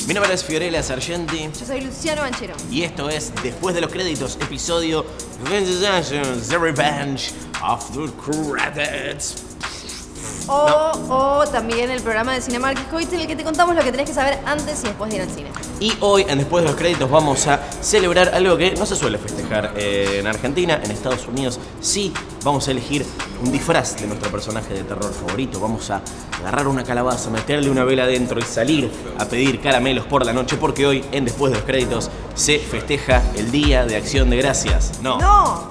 Mi nombre es Fiorella Sargenti. Yo soy Luciano Banchero. Y esto es Después de los Créditos, episodio The Revenge of the Credits. O también el programa de Cinemark Hoyts en el que te contamos lo que tenés que saber antes y después de ir al cine. Y hoy, en Después de los Créditos, vamos a celebrar algo que no se suele festejar en Argentina. En Estados Unidos sí, vamos a elegir un disfraz de nuestro personaje de terror favorito. Vamos a agarrar una calabaza, meterle una vela adentro y salir a pedir caramelos por la noche, porque hoy, en Después de los Créditos, se festeja el Día de Acción de Gracias. No.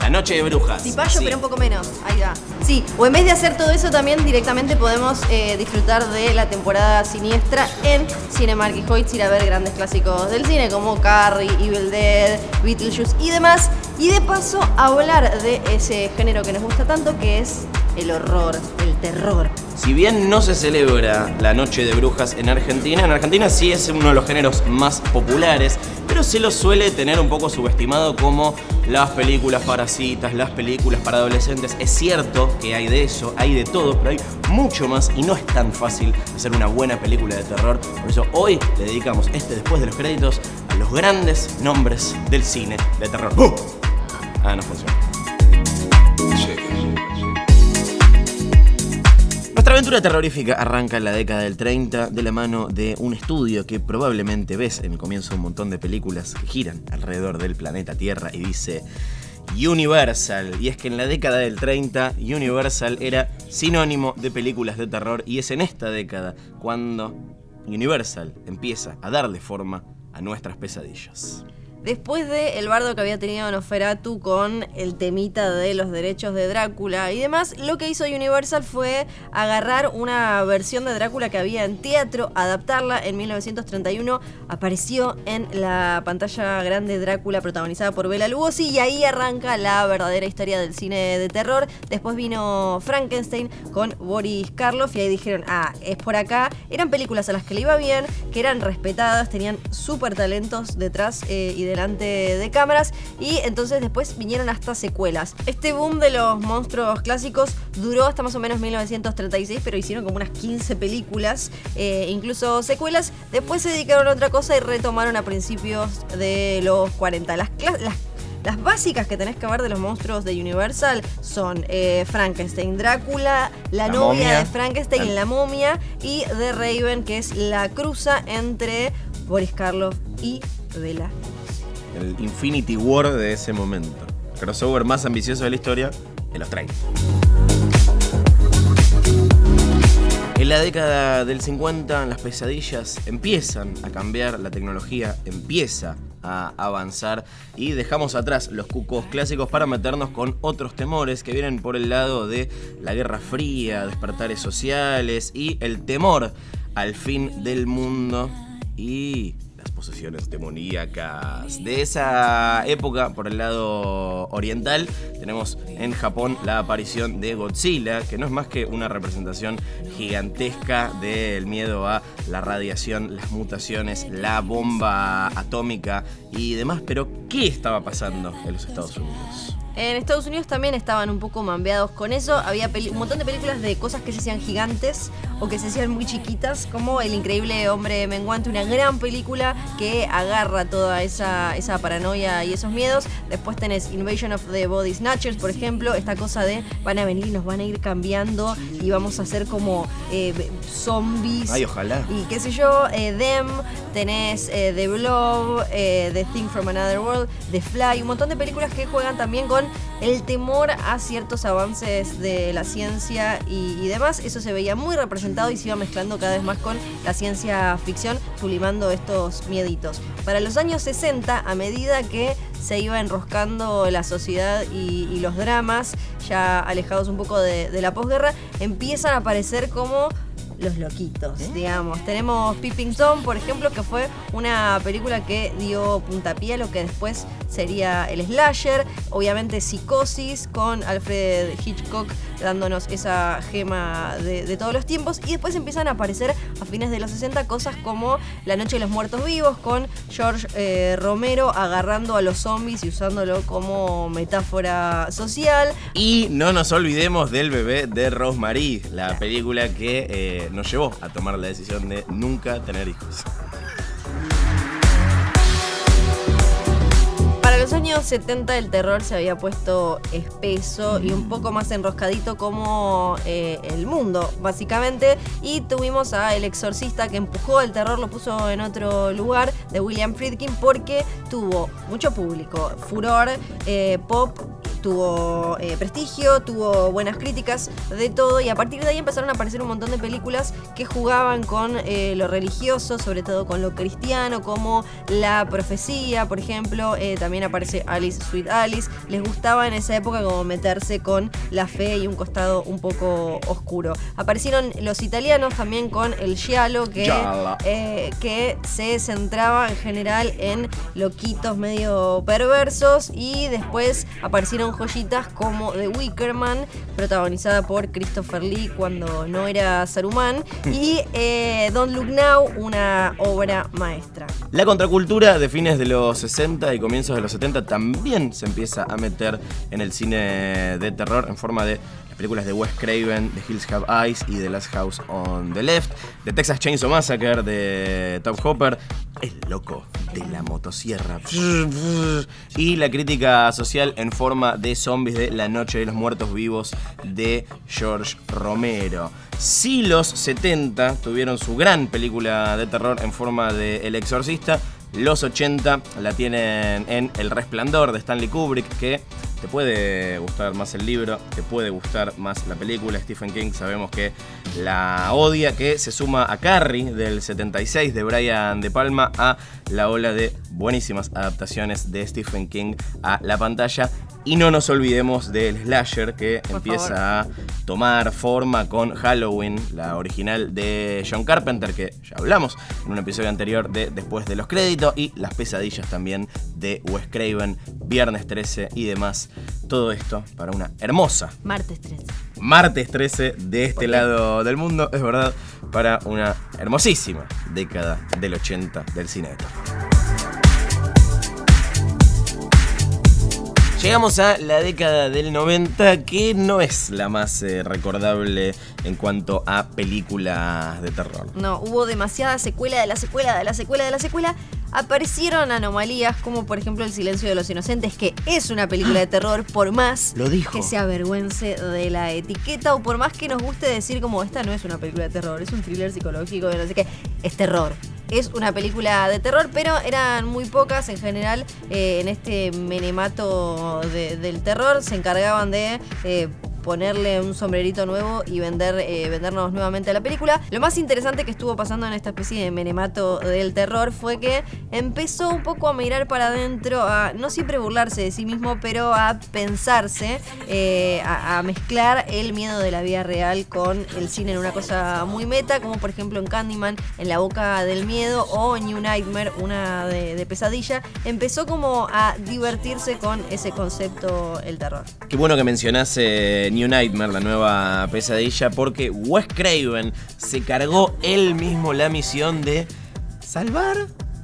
La Noche de Brujas. Cipayo, sí. Pero un poco menos. Ahí va. Sí, o en vez de hacer todo eso, también directamente podemos disfrutar de la temporada siniestra en Cinemark Hoyts, ir a ver grandes clásicos del cine como Carrie, Evil Dead, Beetlejuice y demás. Y de paso, hablar de ese género que nos gusta tanto, que es el horror, el terror. Si bien no se celebra la Noche de Brujas en Argentina sí es uno de los géneros más populares, pero se lo suele tener un poco subestimado como las películas parasitas, las películas para adolescentes. Es cierto que hay de eso, hay de todo, pero hay mucho más y no es tan fácil hacer una buena película de terror. Por eso hoy le dedicamos Después de los Créditos a los grandes nombres del cine de terror. No funciona. Nuestra aventura terrorífica arranca en la década del 30 de la mano de un estudio que probablemente ves en el comienzo de un montón de películas que giran alrededor del planeta Tierra y dice Universal. Y es que en la década del 30 Universal era sinónimo de películas de terror y es en esta década cuando Universal empieza a darle forma a nuestras pesadillas. Después de el bardo que había tenido Nosferatu con el temita de los derechos de Drácula y demás, lo que hizo Universal fue agarrar una versión de Drácula que había en teatro, adaptarla. En 1931 apareció en la pantalla grande Drácula, protagonizada por Bela Lugosi, y ahí arranca la verdadera historia del cine de terror. Después vino Frankenstein con Boris Karloff y ahí dijeron, es por acá. Eran películas a las que le iba bien, que eran respetadas, tenían súper talentos detrás y delante de cámaras, y entonces después vinieron hasta secuelas. Este boom de los monstruos clásicos duró hasta más o menos 1936, pero hicieron como unas 15 películas, incluso secuelas. Después se dedicaron a otra cosa y retomaron a principios de los 40. Las básicas que tenés que ver de los monstruos de Universal son Frankenstein, Drácula, la novia momia de Frankenstein, la momia, y The Raven, que es la cruza entre Boris Karloff y Bela. El Infinity War de ese momento. El crossover más ambicioso de la historia de los 30. En la década del 50 las pesadillas empiezan a cambiar, la tecnología empieza a avanzar y dejamos atrás los cucos clásicos para meternos con otros temores que vienen por el lado de la Guerra Fría, despertares sociales y el temor al fin del mundo y posesiones demoníacas. De esa época, por el lado oriental, tenemos en Japón la aparición de Godzilla, que no es más que una representación gigantesca del miedo a la radiación, las mutaciones, la bomba atómica y demás. Pero, ¿qué estaba pasando en los Estados Unidos? En Estados Unidos también estaban un poco mambeados con eso. Había un montón de películas de cosas que se hacían gigantes o que se hacían muy chiquitas, como El Increíble Hombre Menguante, una gran película que agarra toda esa paranoia y esos miedos. Después tenés Invasion of the Body Snatchers, por ejemplo, esta cosa de van a venir y nos van a ir cambiando y vamos a hacer como zombies. Ay, ojalá. Y qué sé yo, Them, tenés The Blob, The Thing from Another World, The Fly, un montón de películas que juegan también con el temor a ciertos avances de la ciencia y demás. Eso se veía muy representado y se iba mezclando cada vez más con la ciencia ficción, sublimando estos mieditos. Para los años 60, a medida que se iba enroscando la sociedad y los dramas, ya alejados un poco de la posguerra, empiezan a aparecer como los loquitos, digamos. Tenemos Peeping Tom, por ejemplo, que fue una película que dio puntapié a lo que después sería el slasher. Obviamente Psicosis, con Alfred Hitchcock dándonos esa gema de todos los tiempos. Y después empiezan a aparecer a fines de los 60 cosas como La Noche de los Muertos Vivos, con George Romero agarrando a los zombies y usándolo como metáfora social. Y no nos olvidemos del Bebé de Rosemary, la película que nos llevó a tomar la decisión de nunca tener hijos. los años 70 el terror se había puesto espeso y un poco más enroscadito como el mundo, básicamente. Y tuvimos a El Exorcista, que empujó el terror, lo puso en otro lugar, de William Friedkin, porque tuvo mucho público, furor, pop, tuvo prestigio, tuvo buenas críticas, de todo, y a partir de ahí empezaron a aparecer un montón de películas que jugaban con lo religioso, sobre todo con lo cristiano, como La Profecía, por ejemplo. También aparece Alice, Sweet Alice. Les gustaba en esa época como meterse con la fe y un costado un poco oscuro. Aparecieron los italianos también con el giallo, que se centraba en general en loquitos medio perversos, y después aparecieron joyitas como The Wicker Man, protagonizada por Christopher Lee cuando no era Saruman, y Don't Look Now, una obra maestra. La contracultura de fines de los 60 y comienzos de los 70 también se empieza a meter en el cine de terror en forma de las películas de Wes Craven, The Hills Have Eyes y The Last House on the Left, The Texas Chainsaw Massacre de Top Hopper, El loco de la motosierra, y la crítica social en forma de zombies de La Noche de los Muertos Vivos de George Romero. Si los 70 tuvieron su gran película de terror en forma de El Exorcista, los 80 la tienen en El Resplandor de Stanley Kubrick, que te puede gustar más el libro, te puede gustar más la película. Stephen King sabemos que la odia, que se suma a Carrie del 76 de Brian De Palma, a la ola de buenísimas adaptaciones de Stephen King a la pantalla. Y no nos olvidemos del slasher, que empieza a tomar forma con Halloween, la original de John Carpenter, que ya hablamos en un episodio anterior de Después de los Créditos, y las pesadillas también de Wes Craven, Viernes 13 y demás. Todo esto para una hermosa Martes 13 de este lado del mundo, es verdad, para una hermosísima década del 80 del cine de terror. Llegamos a la década del 90, que no es la más recordable en cuanto a películas de terror. No, hubo demasiada secuela de la secuela de la secuela de la secuela. Aparecieron anomalías como por ejemplo El Silencio de los Inocentes, que es una película de terror, por más que se avergüence de la etiqueta, o por más que nos guste decir como esta no es una película de terror, es un thriller psicológico, no sé qué, es terror. Es una película de terror, pero eran muy pocas en general. En este menemato del terror se encargaban de ponerle un sombrerito nuevo y vendernos nuevamente la película. Lo más interesante que estuvo pasando en esta especie de menemato del terror fue que empezó un poco a mirar para adentro, a no siempre burlarse de sí mismo, pero a pensarse, a mezclar el miedo de la vida real con el cine en una cosa muy meta, como por ejemplo en Candyman, En la boca del miedo, o New Nightmare, una de pesadilla. Empezó como a divertirse con ese concepto, el terror. Qué bueno que mencionás New Nightmare, la nueva pesadilla, porque Wes Craven se cargó él mismo la misión de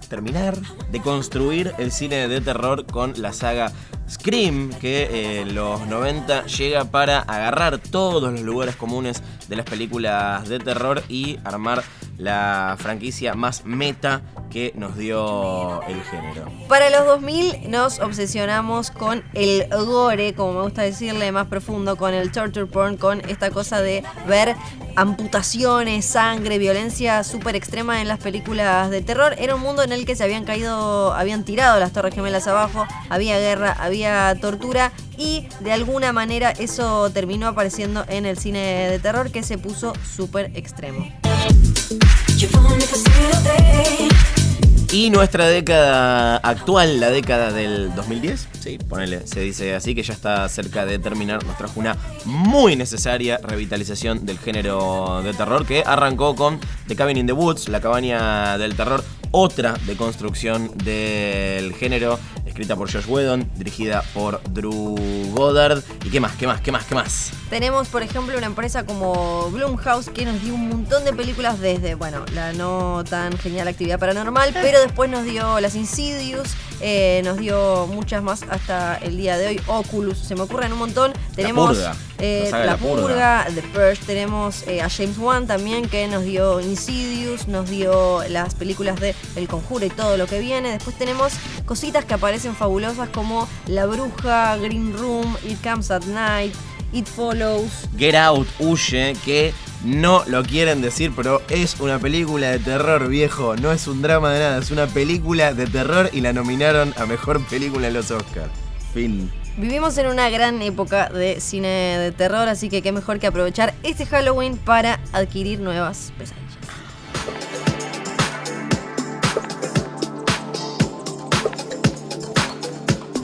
terminar de construir el cine de terror con la saga Scream, que en los 90 llega para agarrar todos los lugares comunes de las películas de terror y armar la franquicia más meta que nos dio el género. Para los 2000 nos obsesionamos con el gore, como me gusta decirle, más profundo, con el torture porn, con esta cosa de ver amputaciones, sangre, violencia súper extrema en las películas de terror. Era un mundo en el que se habían tirado las Torres Gemelas abajo, había guerra, había tortura, y de alguna manera eso terminó apareciendo en el cine de terror, que se puso súper extremo. Y nuestra década actual, la década del 2010, sí, ponele, se dice así, que ya está cerca de terminar, nos trajo una muy necesaria revitalización del género de terror, que arrancó con The Cabin in the Woods, La cabaña del terror, otra deconstrucción del género, escrita por Joss Whedon, dirigida por Drew Goddard. ¿Y qué más? Tenemos, por ejemplo, una empresa como Blumhouse, que nos dio un montón de películas desde, bueno, la no tan genial Actividad Paranormal, pero después nos dio las Insidious, nos dio muchas más hasta el día de hoy. Oculus, se me ocurren un montón. Tenemos La Purga, The Purge. Tenemos a James Wan también, que nos dio Insidious, nos dio las películas de El Conjuro y todo lo que viene. Después tenemos cositas que aparecen fabulosas como La Bruja, Green Room, It Comes at Night, It Follows, Get Out, Huye, que no lo quieren decir, pero es una película de terror, viejo. No es un drama de nada, es una película de terror y la nominaron a Mejor Película en los Oscars. Fin. Vivimos en una gran época de cine de terror, así que qué mejor que aprovechar este Halloween para adquirir nuevas pesadillas.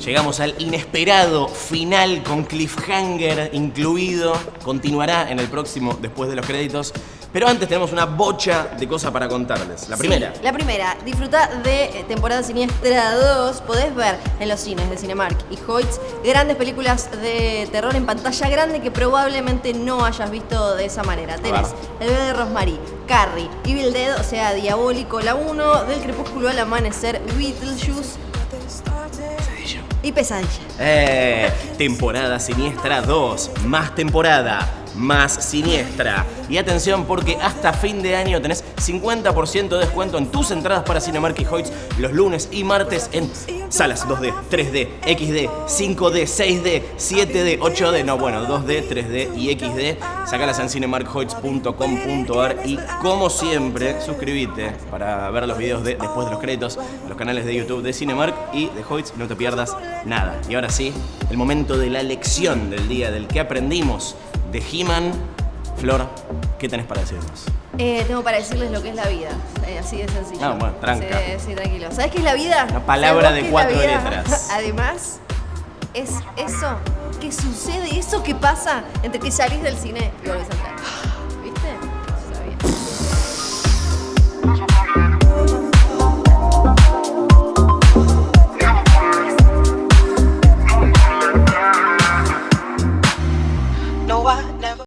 Llegamos al inesperado final con cliffhanger incluido. Continuará en el próximo después de los créditos. Pero antes tenemos una bocha de cosas para contarles. La primera. La primera. Disfruta de Temporada Siniestra 2. Podés ver en los cines de Cinemark y Hoyts grandes películas de terror en pantalla grande que probablemente no hayas visto de esa manera. Tenés El bebé de Rosemary, Carrie, Evil Dead, o sea, Diabólico, la 1, Del crepúsculo al amanecer, Beetlejuice y Pesadilla. Temporada Siniestra 2. Más temporada, más siniestra. Y atención, porque hasta fin de año tenés 50% de descuento en tus entradas para Cinemark y Hoyts los lunes y martes en salas 2D, 3D, XD, 5D, 6D, 7D, 8D, no, bueno, 2D, 3D y XD. Sácalas en cinemarkhoyts.com.ar y, como siempre, suscríbete para ver los videos de después de los créditos, los canales de YouTube de Cinemark y de Hoyts, no te pierdas nada. Y ahora sí, el momento de la lección del día, del que aprendimos de He-Man. Flor, ¿qué tenés para decirnos? Tengo para decirles lo que es la vida. Así de sencillo. Ah, bueno, tranca. Sí, tranquilo. ¿Sabés qué es la vida? Una palabra de 4 letras. Además, es eso que sucede, eso que pasa entre que salís del cine y volvés a entrar.